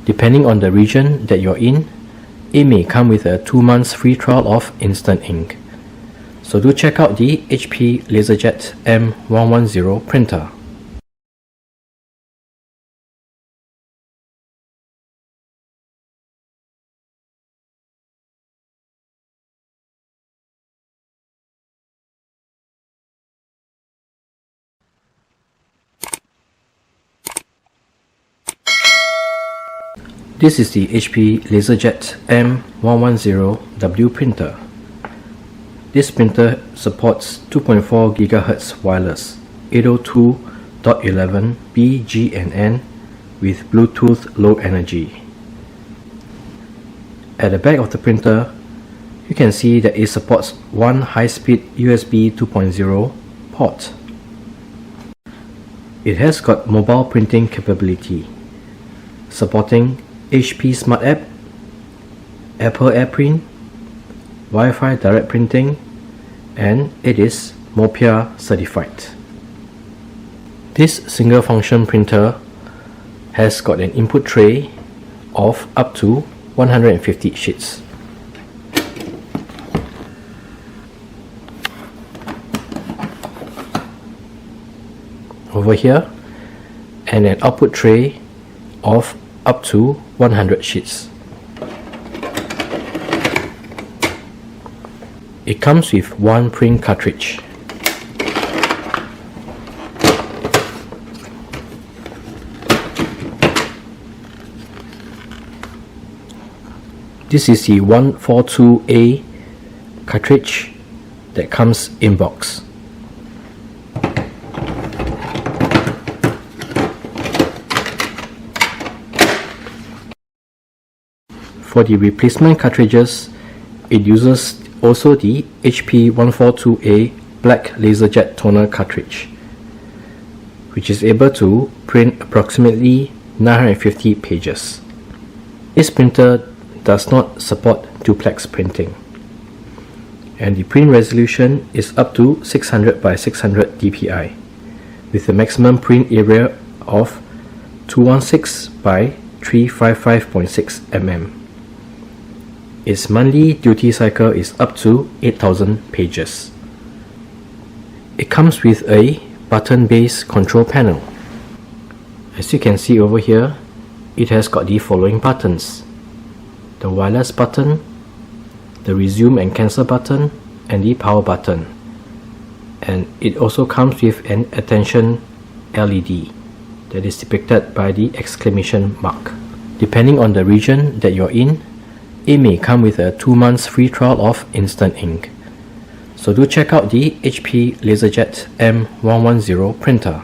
Depending on the region that you're in, it may come with a 2 months free trial of instant ink. So do check out the HP LaserJet M110w printer. This is the HP LaserJet M110w printer. This printer supports 2.4 GHz wireless 802.11b GNN with Bluetooth Low Energy. At the back of the printer, you can see that it supports one high-speed USB 2.0 port. It has got mobile printing capability, supporting HP Smart App, Apple AirPrint, Wi-Fi Direct Printing, and it is MOPIA certified. This single function printer has got an input tray of up to 150 sheets. Over here, and an output tray of up to 100 sheets. It comes with one print cartridge. This is the 142A cartridge that comes in box. For the replacement cartridges, it uses also the HP 142A black LaserJet Toner Cartridge, which is able to print approximately 950 pages. This printer does not support duplex printing, and the print resolution is up to 600 by 600 dpi, with a maximum print area of 216 by 355.6 mm. Its monthly duty cycle is up to 8,000 pages. It comes with a button-based control panel. As you can see over here, it has got the following buttons: the wireless button, the resume and cancel button, and the power button. And it also comes with an attention LED that is depicted by the exclamation mark. Depending on the region that you're in, it may come with a 2 months free trial of instant ink. So do check out the HP LaserJet M110w printer.